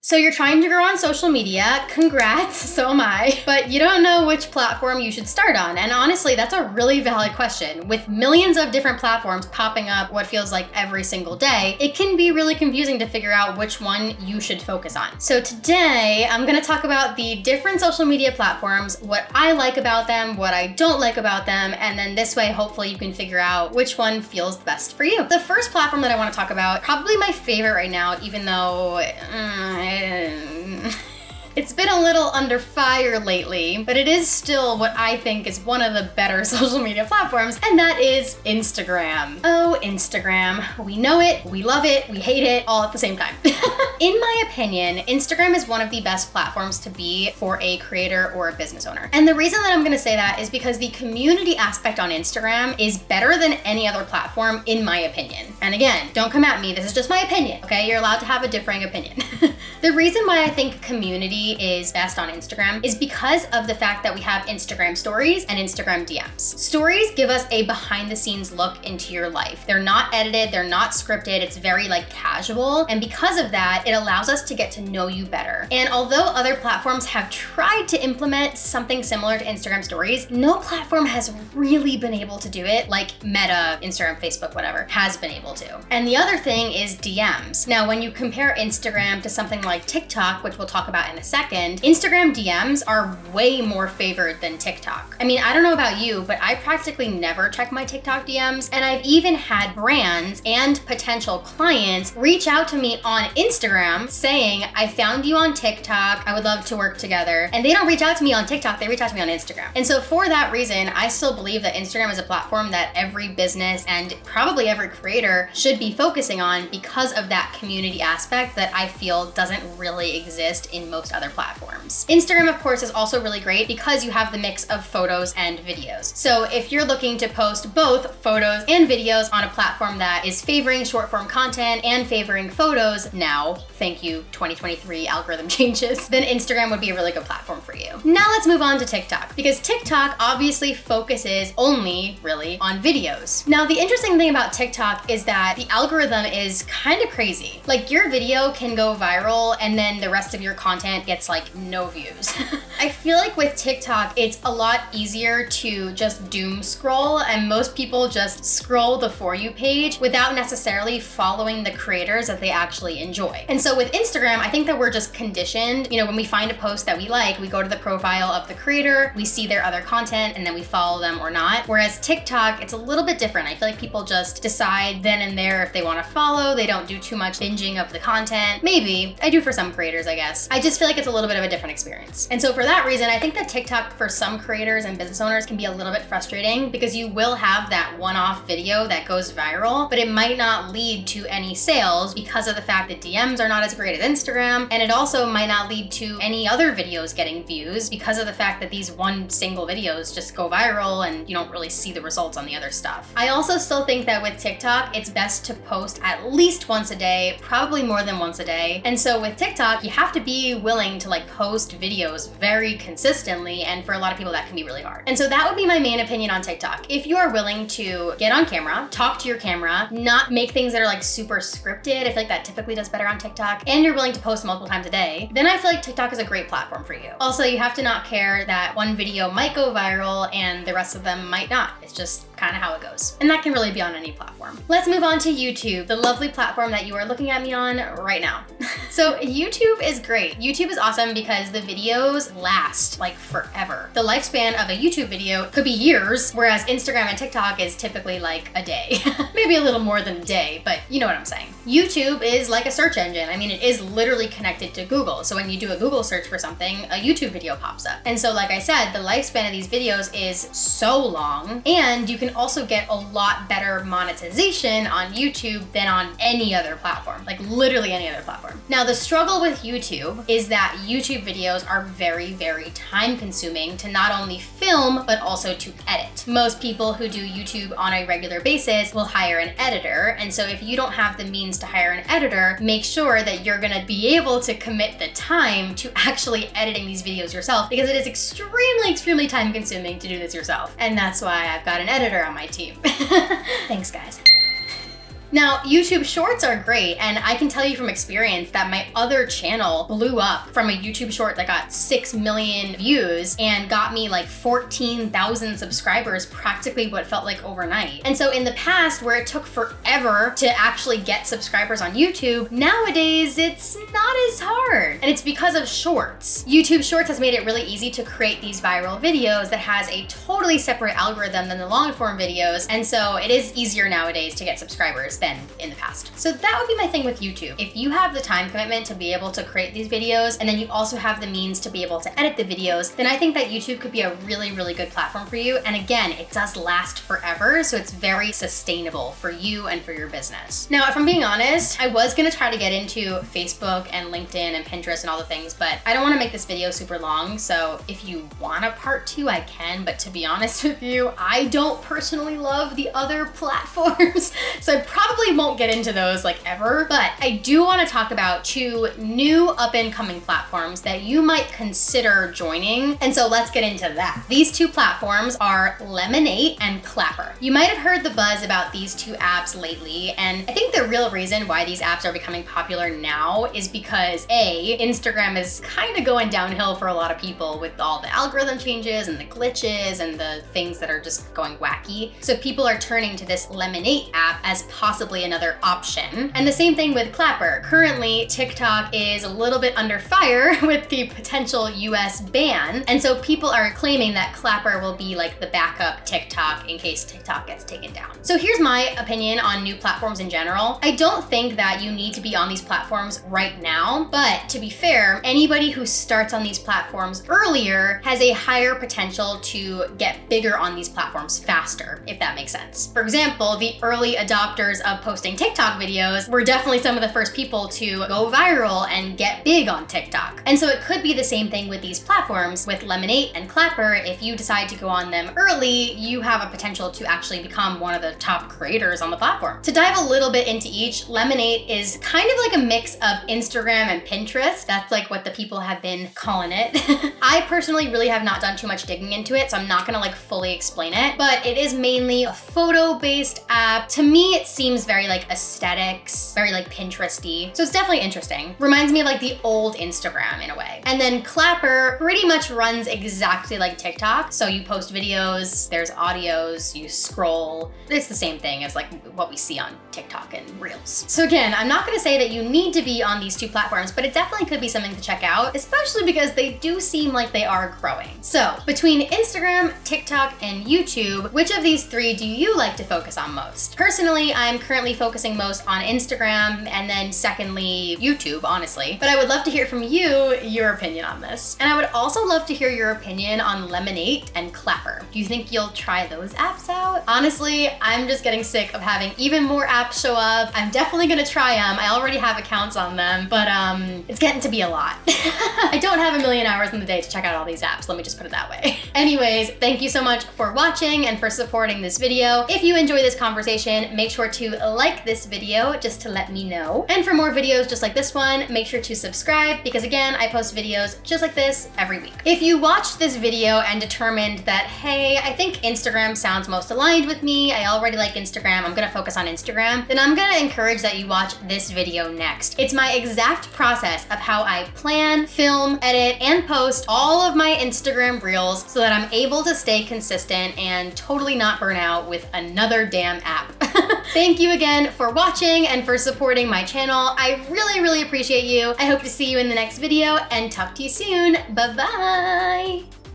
So you're trying to grow on social media, congrats, so am I, but you don't know which platform you should start on. And honestly, that's a really valid question. With millions of different platforms popping up what feels like every single day, it can be really confusing to figure out which one you should focus on. So today, I'm gonna talk about the different social media platforms, what I like about them, what I don't like about them, and then this way, hopefully you can figure out which one feels the best for you. The first platform that I wanna talk about, probably my favorite right now, even though it's been a little under fire lately, but it is still what I think is one of the better social media platforms, and that is Instagram. Oh, Instagram. We know it, we love it, we hate it, all at the same time. In my opinion, Instagram is one of the best platforms to be for a creator or a business owner. And the reason that I'm gonna say that is because the community aspect on Instagram is better than any other platform, in my opinion. And again, don't come at me, this is just my opinion, okay? You're allowed to have a differing opinion. The reason why I think community is best on Instagram is because of the fact that we have Instagram stories and Instagram DMs. Stories give us a behind the scenes look into your life. They're not edited, they're not scripted, it's very casual. And because of that, it allows us to get to know you better. And although other platforms have tried to implement something similar to Instagram stories, no platform has really been able to do it like Meta, Instagram, Facebook, whatever, has been able to. And the other thing is DMs. Now, when you compare Instagram to something like TikTok, which we'll talk about in a second, Instagram DMs are way more favored than TikTok. I mean, I don't know about you, but I practically never check my TikTok DMs, and I've even had brands and potential clients reach out to me on Instagram saying, I found you on TikTok, I would love to work together. And they don't reach out to me on TikTok, they reach out to me on Instagram. And so for that reason, I still believe that Instagram is a platform that every business and probably every creator should be focusing on because of that community aspect that I feel doesn't really exist in most other platforms. Instagram, of course, is also really great because you have the mix of photos and videos. So if you're looking to post both photos and videos on a platform that is favoring short form content and favoring photos now, thank you 2023 algorithm changes, then Instagram would be a really good platform for you. Now let's move on to TikTok, because TikTok obviously focuses only really on videos. Now the interesting thing about TikTok is that the algorithm is kind of crazy. Like your video can go viral and then the rest of your content gets no views. I feel like with TikTok, it's a lot easier to just doom scroll, and most people just scroll the For You page without necessarily following the creators that they actually enjoy. And so with Instagram, I think that we're just conditioned, when we find a post that we like, we go to the profile of the creator, we see their other content, and then we follow them or not. Whereas TikTok, it's a little bit different. I feel like people just decide then and there if they want to follow, they don't do too much binging of the content. Maybe, I do for some creators, I guess. I just feel like it's a little bit of a different experience. And so for that reason, I think that TikTok for some creators and business owners can be a little bit frustrating because you will have that one-off video that goes viral, but it might not lead to any sales because of the fact that DMs are not as great as Instagram, and it also might not lead to any other videos getting views because of the fact that these one single videos just go viral and you don't really see the results on the other stuff. I also still think that with TikTok, it's best to post at least once a day, probably more than once a day. And so with TikTok, you have to be willing to post videos very consistently, and for a lot of people that can be really hard. And so that would be my main opinion on TikTok. If you are willing to get on camera, talk to your camera, not make things that are super scripted, I feel like that typically does better on TikTok, and you're willing to post multiple times a day, then I feel like TikTok is a great platform for you. Also, you have to not care that one video might go viral and the rest of them might not. It's just kind of how it goes. And that can really be on any platform. Let's move on to YouTube, the lovely platform that you are looking at me on right now. So YouTube is great. YouTube is awesome because the videos last forever. The lifespan of a YouTube video could be years, whereas Instagram and TikTok is typically a day. Maybe a little more than a day, but you know what I'm saying. YouTube is like a search engine. I mean, it is literally connected to Google. So when you do a Google search for something, a YouTube video pops up. And so like I said, the lifespan of these videos is so long, and you can also get a lot better monetization on YouTube than on any other platform, literally any other platform. Now, the struggle with YouTube is that YouTube videos are very, very time consuming to not only film, but also to edit. Most people who do YouTube on a regular basis will hire an editor. And so if you don't have the means to hire an editor, make sure that you're gonna be able to commit the time to actually editing these videos yourself, because it is extremely, extremely time consuming to do this yourself. And that's why I've got an editor on my team. Thanks, guys. Now, YouTube Shorts are great, and I can tell you from experience that my other channel blew up from a YouTube short that got 6 million views and got me like 14,000 subscribers practically what felt like overnight. And so in the past, where it took forever to actually get subscribers on YouTube, nowadays it's not as hard. And it's because of Shorts. YouTube Shorts has made it really easy to create these viral videos that has a totally separate algorithm than the long form videos. And so it is easier nowadays to get subscribers than in the past. So that would be my thing with YouTube. If you have the time commitment to be able to create these videos, and then you also have the means to be able to edit the videos, then I think that YouTube could be a really, really good platform for you. And again, it does last forever, so it's very sustainable for you and for your business. Now, if I'm being honest, I was gonna try to get into Facebook and LinkedIn and Pinterest and all the things, but I don't wanna make this video super long, so if you want a part 2, I can, but to be honest with you, I don't personally love the other platforms, so I probably won't get into those like ever, but I do want to talk about 2 new up-and-coming platforms that you might consider joining, and so let's get into that. These 2 platforms are Lemon8 and Clapper. You might have heard the buzz about these 2 apps lately, and I think the real reason why these apps are becoming popular now is because A, Instagram is kind of going downhill for a lot of people with all the algorithm changes and the glitches and the things that are just going wacky. So people are turning to this Lemon8 app as possibly another option. And the same thing with Clapper. Currently, TikTok is a little bit under fire with the potential US ban. And so people are claiming that Clapper will be like the backup TikTok in case TikTok gets taken down. So here's my opinion on new platforms in general. I don't think that you need to be on these platforms right now, but to be fair, anybody who starts on these platforms earlier has a higher potential to get bigger on these platforms faster, if that makes sense. For example, the early adopters of posting TikTok videos were definitely some of the first people to go viral and get big on TikTok. And so it could be the same thing with these platforms. With Lemon8 and Clapper, if you decide to go on them early, you have a potential to actually become one of the top creators on the platform. To dive a little bit into each, Lemon8 is kind of like a mix of Instagram and Pinterest. That's like what the people have been calling it. I personally really have not done too much digging into it, so I'm not gonna like fully explain it, but it is mainly a photo-based app. To me, it seems very like aesthetics, very like Pinteresty. So it's definitely interesting. Reminds me of like the old Instagram in a way. And then Clapper pretty much runs exactly like TikTok. So you post videos, there's audios, you scroll. It's the same thing as like what we see on TikTok and Reels. So again, I'm not gonna say that you need to be on these 2 platforms, but it definitely could be something to check out, especially because they do seem like they are growing. So between Instagram, TikTok, and YouTube, which of these 3 do you like to focus on most? Personally, I'm currently focusing most on Instagram, and then secondly, YouTube, honestly. But I would love to hear from you, your opinion on this. And I would also love to hear your opinion on Lemon8 and Clapper. Do you think you'll try those apps out? Honestly, I'm just getting sick of having even more apps show up. I'm definitely gonna try them. I already have accounts on them, but it's getting to be a lot. I don't have a million hours in the day to check out all these apps, let me just put it that way. Anyways, thank you so much for watching and for supporting this video. If you enjoy this conversation, make sure to like this video just to let me know. And for more videos just like this one, make sure to subscribe because again, I post videos just like this every week. If you watched this video and determined that, hey, I think Instagram sounds most aligned with me, I already like Instagram, I'm gonna focus on Instagram, then I'm gonna encourage that you watch this video next. It's my exact process of how I plan, film, edit, and post all of my Instagram Reels so that I'm able to stay consistent and totally not burn out with another damn app. Thank you again for watching and for supporting my channel. I really, really appreciate you. I hope to see you in the next video and talk to you soon. Bye-bye.